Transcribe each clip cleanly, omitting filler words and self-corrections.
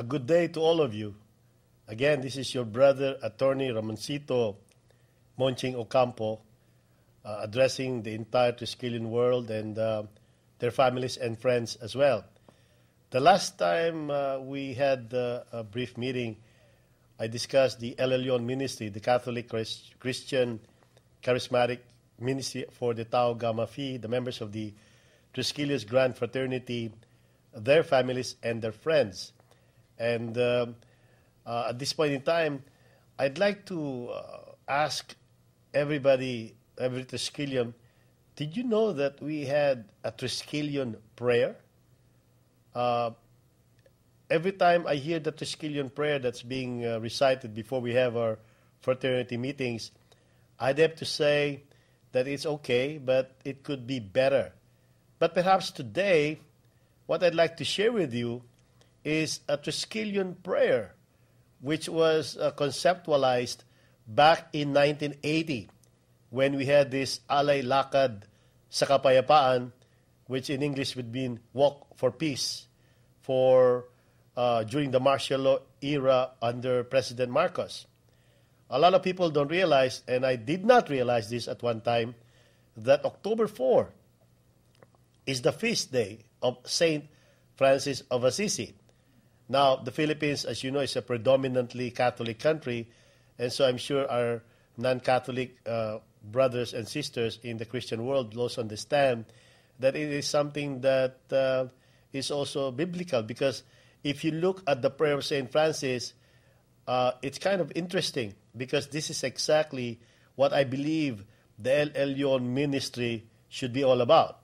good day to all of you. Again, this is your brother, Attorney Ramoncito Monching Ocampo, addressing the entire Triskelion world and their families and friends as well. The last time we had a brief meeting, I discussed the El Elyon ministry, the Catholic Christian Charismatic Ministry for the Tau Gamma Phi, the members of the Triskelion Grand Fraternity, their families, and their friends. And at this point in time, I'd like to ask everybody, every Triskelion, did you know that we had a Triskelion prayer? Every time I hear the Triskelion prayer that's being recited before we have our fraternity meetings, I'd have to say that it's okay, but it could be better. But perhaps today, what I'd like to share with you is a Triskelion prayer, which was conceptualized back in 1980 when we had this Alay Lakad sa Kapayapaan, which in English would mean Walk for Peace, during the martial law era under President Marcos. A lot of people don't realize, and I did not realize this at one time, that October 4 is the feast day of Saint Francis of Assisi. Now, the Philippines, as you know, is a predominantly Catholic country, and so I'm sure our non-Catholic brothers and sisters in the Christian world will also understand that it is something that is also biblical, because if you look at the prayer of Saint Francis, it's kind of interesting, because this is exactly what I believe the El Elyon ministry should be all about.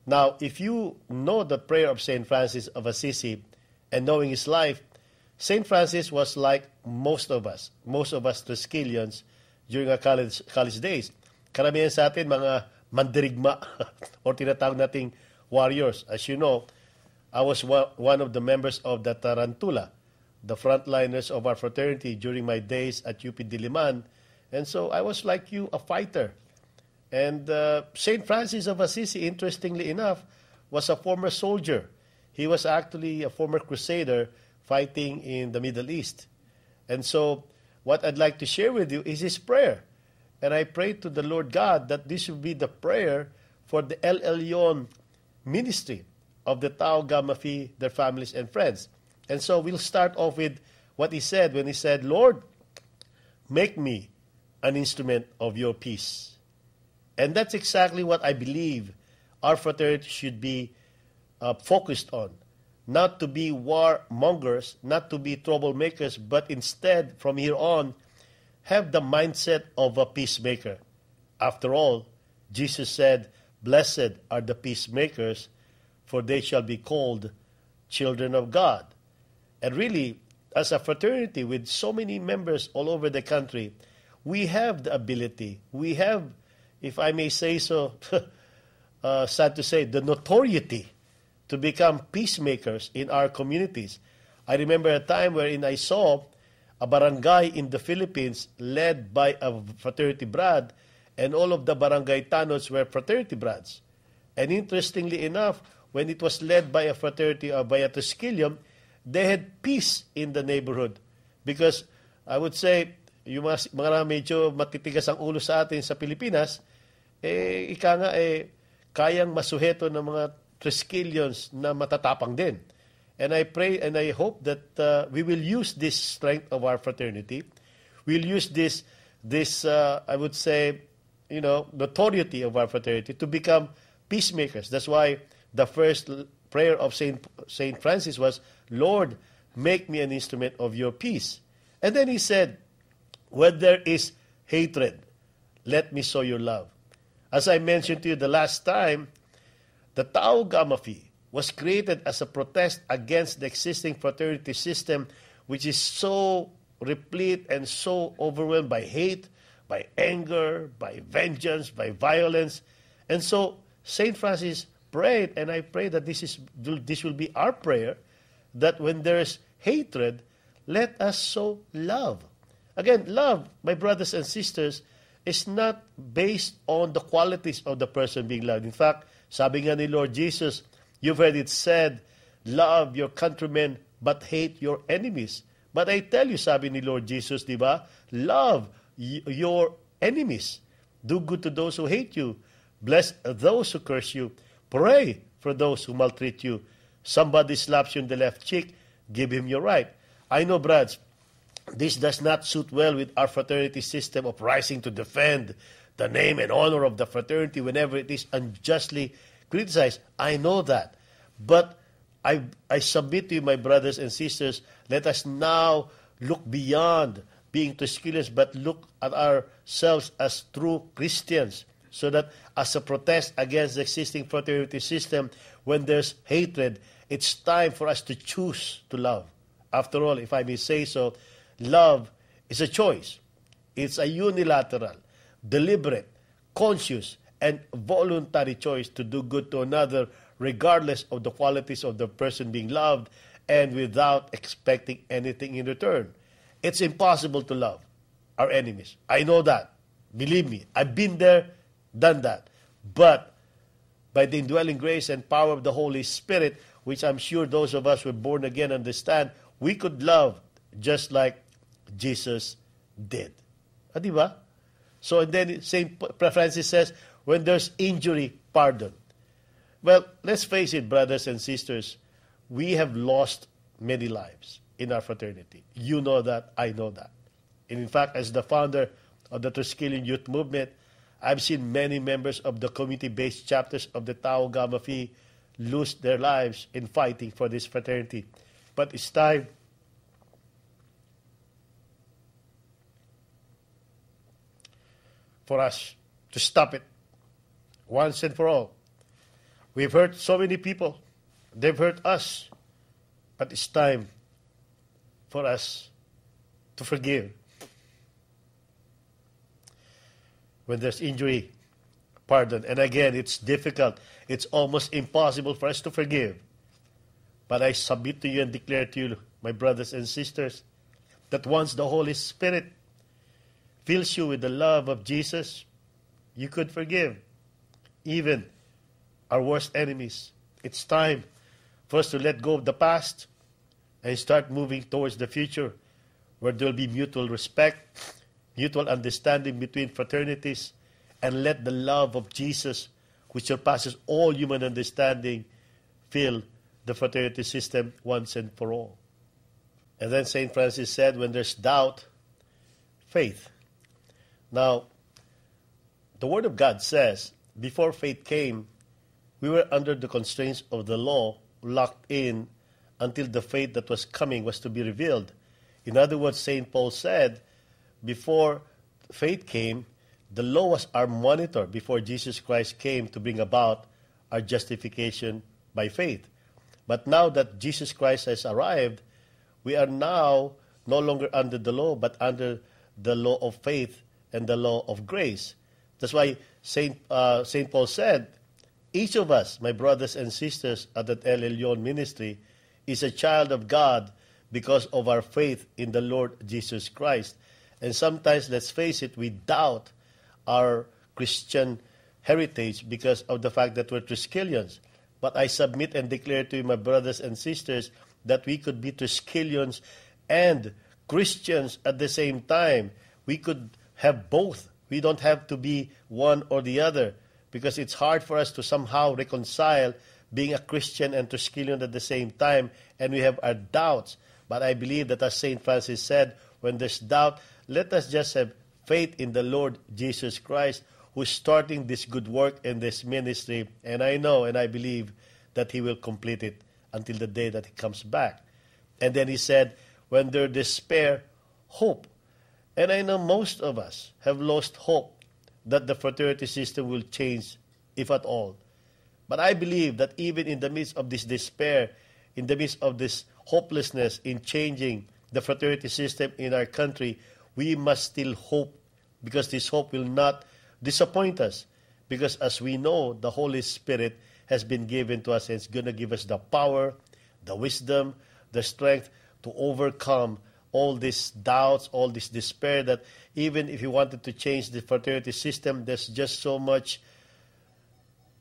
Now, if you know the prayer of Saint Francis of Assisi and knowing his life, Saint Francis was like most of us Triskelions during our college days. Karamihan sa atin, mga mandirigma or tinatawag nating warriors. As you know, I was one of the members of the Tarantula, the frontliners of our fraternity during my days at UP Diliman. And so I was like you, a fighter. And St. Francis of Assisi, interestingly enough, was a former soldier. He was actually a former crusader fighting in the Middle East. And so what I'd like to share with you is his prayer. And I pray to the Lord God that this will be the prayer for the El Elyon ministry of the Tau Gamma Phi, their families and friends. And so we'll start off with what he said when he said, Lord, make me an instrument of your peace. And that's exactly what I believe our fraternity should be focused on. Not to be warmongers, not to be troublemakers, but instead, from here on, have the mindset of a peacemaker. After all, Jesus said, blessed are the peacemakers, for they shall be called children of God. And really, as a fraternity with so many members all over the country, we have the ability, we have, if I may say so, sad to say, the notoriety to become peacemakers in our communities. I remember a time wherein I saw a barangay in the Philippines led by a fraternity brad, and all of the barangay tanods were fraternity brads. And interestingly enough, when it was led by a fraternity or by a Triskelion, they had peace in the neighborhood. Because I would say, yung mga medyo matitigas ang ulo sa atin sa Pilipinas, kayang masuheto ng mga Triskelions na matatapang din. And I pray and I hope that we will use this strength of our fraternity. We'll use this I would say, notoriety of our fraternity to become peacemakers. That's why the first prayer of Saint Francis was, Lord, make me an instrument of your peace. And then he said, when there is hatred, let me sow your love. As I mentioned to you the last time, the Tau Gamma Phi was created as a protest against the existing fraternity system, which is so replete and so overwhelmed by hate, by anger, by vengeance, by violence. And so St. Francis prayed, and I pray that this will be our prayer, that when there is hatred, let us sow love. Again, love, my brothers and sisters, is not based on the qualities of the person being loved. In fact, sabi nga ni Lord Jesus, you've heard it said, love your countrymen but hate your enemies. But I tell you, sabi ni Lord Jesus, di ba? Love your enemies. Do good to those who hate you. Bless those who curse you. Pray for those who maltreat you. Somebody slaps you in the left cheek, give him your right. I know, Brads, this does not suit well with our fraternity system of rising to defend the name and honor of the fraternity whenever it is unjustly criticized. I know that. But I submit to you, my brothers and sisters, let us now look beyond being Triskelions, but look at ourselves as true Christians, so that as a protest against the existing fraternity system, when there's hatred, it's time for us to choose to love. After all, if I may say so, love is a choice. It's a unilateral, deliberate, conscious, and voluntary choice to do good to another, regardless of the qualities of the person being loved and without expecting anything in return. It's impossible to love our enemies. I know that. Believe me, I've been there, done that. But by the indwelling grace and power of the Holy Spirit, which I'm sure those of us who are born again understand, we could love just like Jesus did. Di ba? So and then St. Francis says, when there's injury, pardon. Well, let's face it, brothers and sisters, we have lost many lives in our fraternity. You know that, I know that. And in fact, as the founder of the Triskelion Youth Movement, I've seen many members of the community-based chapters of the Tau Gamma Phi lose their lives in fighting for this fraternity. But it's time for us to stop it once and for all. We've hurt so many people. They've hurt us. But it's time for us to forgive. When there's injury, pardon. And again, it's difficult. It's almost impossible for us to forgive. But I submit to you and declare to you, my brothers and sisters, that once the Holy Spirit fills you with the love of Jesus, you could forgive even our worst enemies. It's time for us to let go of the past and start moving towards the future, where there will be mutual respect, mutual understanding between fraternities, and let the love of Jesus, which surpasses all human understanding, fill the fraternity system once and for all. And then St. Francis said, when there's doubt, faith. Now, the Word of God says, before faith came, we were under the constraints of the law, locked in until the faith that was coming was to be revealed. In other words, St. Paul said, before faith came, the law was our monitor before Jesus Christ came to bring about our justification by faith. But now that Jesus Christ has arrived, we are now no longer under the law, but under the law of faith and the law of grace. That's why St. Paul said, each of us, my brothers and sisters at the El Elyon ministry, is a child of God because of our faith in the Lord Jesus Christ. And sometimes, let's face it, we doubt our Christian heritage because of the fact that we're Triskelions. But I submit and declare to you, my brothers and sisters, that we could be Triskelions and Christians at the same time. We could have both. We don't have to be one or the other, because it's hard for us to somehow reconcile being a Christian and Triskelion at the same time, and we have our doubts. But I believe that, as St. Francis said, when there's doubt, let us just have faith in the Lord Jesus Christ, who's starting this good work in this ministry, and I know and I believe that He will complete it until the day that He comes back. And then he said, when there's despair, hope. And I know most of us have lost hope that the fraternity system will change, if at all. But I believe that even in the midst of this despair, in the midst of this hopelessness in changing the fraternity system in our country, we must still hope, because this hope will not disappoint us. Because as we know, the Holy Spirit has been given to us, and it's going to give us the power, the wisdom, the strength to overcome all these doubts, all this despair, that even if you wanted to change the fraternity system, there's just so much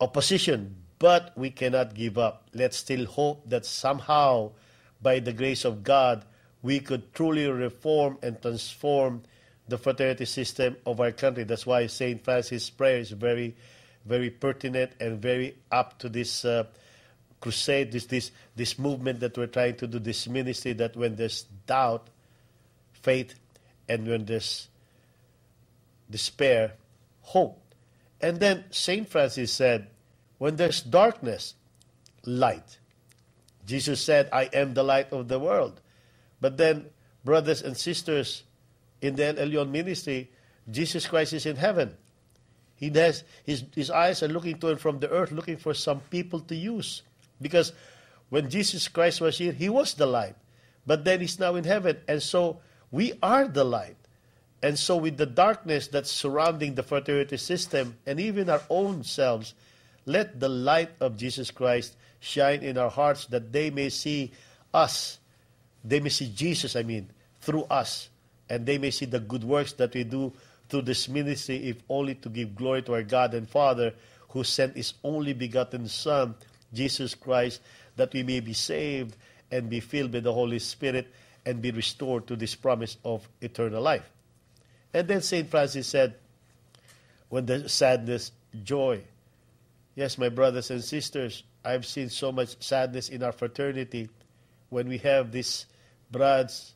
opposition. But we cannot give up. Let's still hope that somehow, by the grace of God, we could truly reform and transform the fraternity system of our country. That's why St. Francis' prayer is very, very pertinent and very up to this crusade, this movement that we're trying to do, this ministry, that when there's doubt, faith, and when there's despair, hope. And then St. Francis said, when there's darkness, light. Jesus said, I am the light of the world. But then, brothers and sisters, in the El Elyon ministry, Jesus Christ is in heaven. He has, his eyes are looking to and from the earth, looking for some people to use. Because when Jesus Christ was here, he was the light. But then he's now in heaven. And so we are the light. And so with the darkness that's surrounding the fraternity system and even our own selves, let the light of Jesus Christ shine in our hearts that they may see us. They may see Jesus, through us. And they may see the good works that we do through this ministry, if only to give glory to our God and Father, who sent his only begotten Son, Jesus Christ, that we may be saved and be filled with the Holy Spirit and be restored to this promise of eternal life. And then St. Francis said, when there's sadness, joy. Yes, my brothers and sisters, I've seen so much sadness in our fraternity when we have these brothers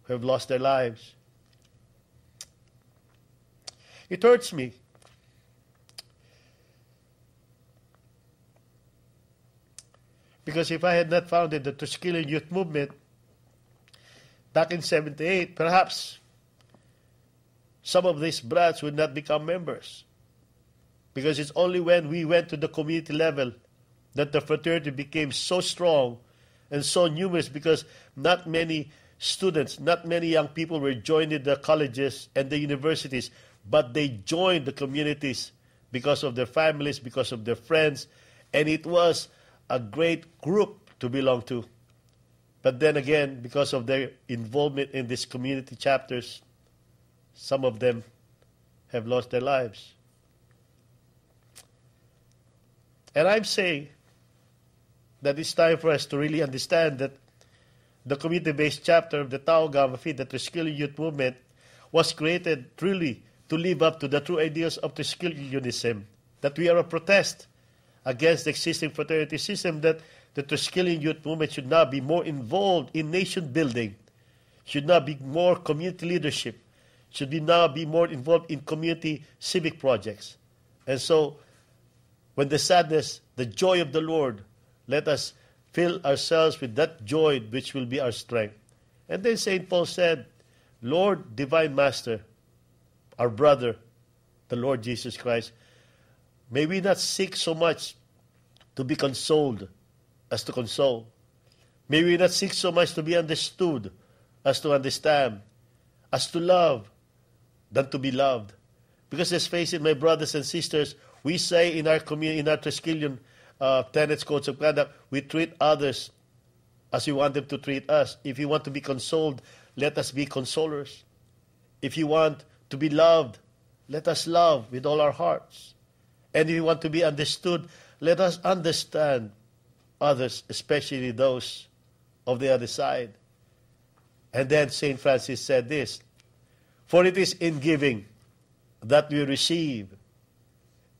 who have lost their lives. It hurts me. Because if I had not founded the Triskelion Youth Movement back in 78, perhaps some of these brats would not become members. Because it's only when we went to the community level that the fraternity became so strong and so numerous, because not many students, not many young people were joining the colleges and the universities, but they joined the communities because of their families, because of their friends, and it was a great group to belong to. But then again, because of their involvement in these community chapters, some of them have lost their lives. And I'm saying that it's time for us to really understand that the community-based chapter of the Tau Gamma Phi, the Triskelion Youth Movement, was created truly to live up to the true ideals of Triskelianism, that we are a protest against the existing fraternity system, that the Triskelion Youth Movement should now be more involved in nation building, should now be more community leadership, should now be more involved in community civic projects. And so, when the sadness, the joy of the Lord, let us fill ourselves with that joy which will be our strength. And then St. Paul said, Lord, Divine Master, our brother, the Lord Jesus Christ, may we not seek so much to be consoled as to console. May we not seek so much to be understood as to understand, as to love than to be loved. Because let's face it, my brothers and sisters, we say in our community, in our Triskelion tenets, codes of conduct, we treat others as we want them to treat us. If you want to be consoled, let us be consolers. If you want to be loved, let us love with all our hearts. And if you want to be understood, let us understand others, especially those of the other side. And then St. Francis said this, for it is in giving that we receive.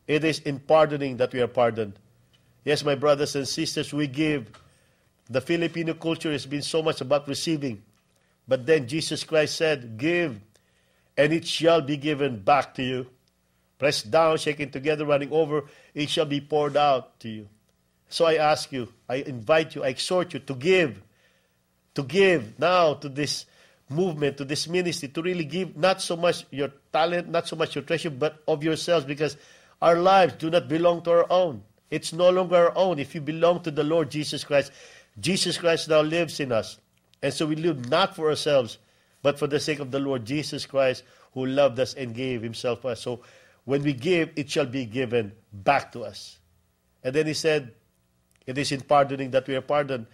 It is in pardoning that we are pardoned. Yes, my brothers and sisters, we give. The Filipino culture has been so much about receiving. But then Jesus Christ said, give, and it shall be given back to you. Pressed down, shaken together, running over, it shall be poured out to you. So I ask you, I invite you, I exhort you to give now to this movement, to this ministry, to really give not so much your talent, not so much your treasure, but of yourselves, because our lives do not belong to our own. It's no longer our own. If you belong to the Lord Jesus Christ now lives in us. And so we live not for ourselves, but for the sake of the Lord Jesus Christ, who loved us and gave himself for us. So when we give, it shall be given back to us. And then he said, it is in pardoning that we are pardoned.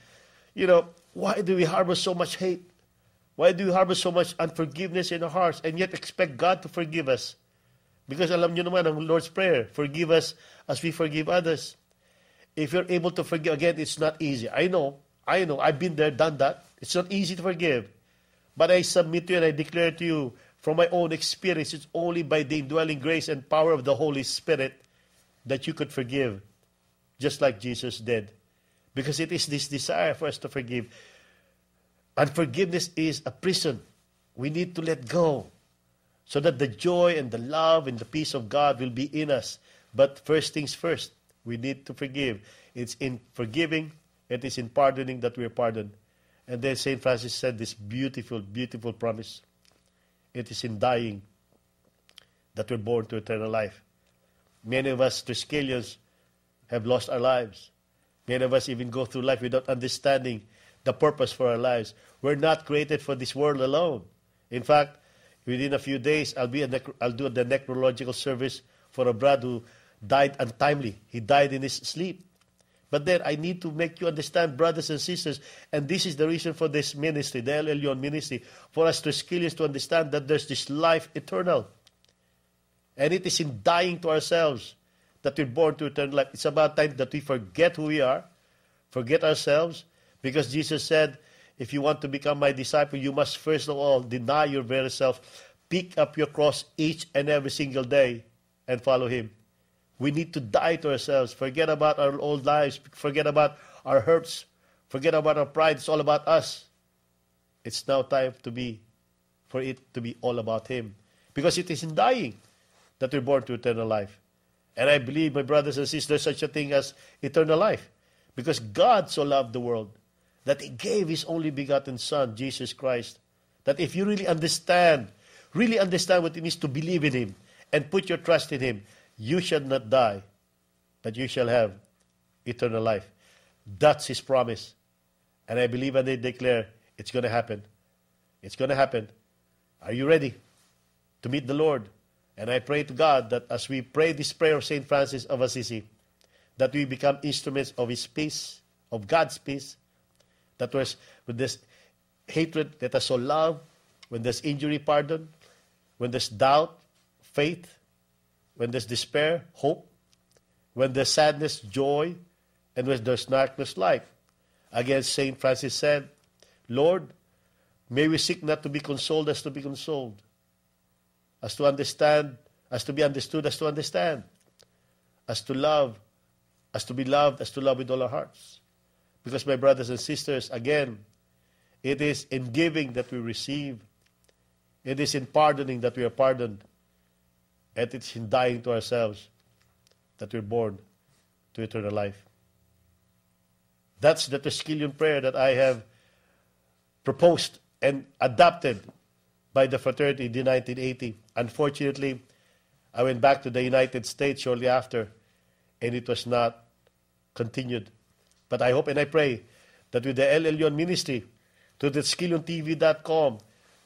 You know, why do we harbor so much hate? Why do we harbor so much unforgiveness in our hearts and yet expect God to forgive us? Because alam nyo naman ang Lord's Prayer, forgive us as we forgive others. If you're able to forgive, again, it's not easy. I know, I know, I've been there, done that. It's not easy to forgive. But I submit to you and I declare to you from my own experience, it's only by the indwelling grace and power of the Holy Spirit that you could forgive, just like Jesus did. Because it is this desire for us to forgive. Unforgiveness is a prison. We need to let go so that the joy and the love and the peace of God will be in us. But first things first, we need to forgive. It's in forgiving, it is in pardoning that we are pardoned. And then St. Francis said this beautiful, beautiful promise. It is in dying that we're born to eternal life. Many of us Triskelions have lost our lives. Many of us even go through life without understanding the purpose for our lives. We're not created for this world alone. In fact, within a few days, I'll do the necrological service for a brother who died untimely. He died in his sleep. But then I need to make you understand, brothers and sisters, and this is the reason for this ministry, the El Elyon ministry, for us Triskelions to understand that there's this life eternal. And it is in dying to ourselves that we're born to eternal life. It's about time that we forget who we are, forget ourselves, because Jesus said, if you want to become my disciple, you must first of all deny your very self, pick up your cross each and every single day, and follow Him. We need to die to ourselves, forget about our old lives, forget about our hurts, forget about our pride. It's all about us. It's now time for it to be all about Him. Because it is in dying that we're born to eternal life. And I believe, my brothers and sisters, there's such a thing as eternal life. Because God so loved the world that He gave His only begotten Son, Jesus Christ. That if you really understand what it means to believe in Him and put your trust in Him, you shall not die, but you shall have eternal life. That's His promise. And I believe and I declare it's going to happen. It's going to happen. Are you ready to meet the Lord? And I pray to God that as we pray this prayer of St. Francis of Assisi, that we become instruments of His peace, of God's peace, that was with this hatred, let us all love, when there's injury, pardon, when there's doubt, faith, when there's despair, hope, when there's sadness, joy, and when there's darkness, light. Again, St. Francis said, Lord, may we seek not to be consoled as to be consoled, as to understand, as to be understood, as to understand, as to love, as to be loved, as to love with all our hearts. Because, my brothers and sisters, again, it is in giving that we receive. It is in pardoning that we are pardoned. And it's in dying to ourselves that we're born to eternal life. That's the Triskelion prayer that I have proposed and adopted by the fraternity in 1980. Unfortunately, I went back to the United States shortly after, and it was not continued. But I hope and I pray that with the El Elyon ministry, to the TriskelionTV.com,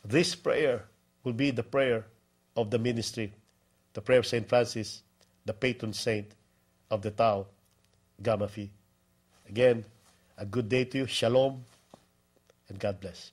this prayer will be the prayer of the ministry, the prayer of St. Francis, the patron saint of the Tau Gamma Phi. Again, a good day to you. Shalom, and God bless.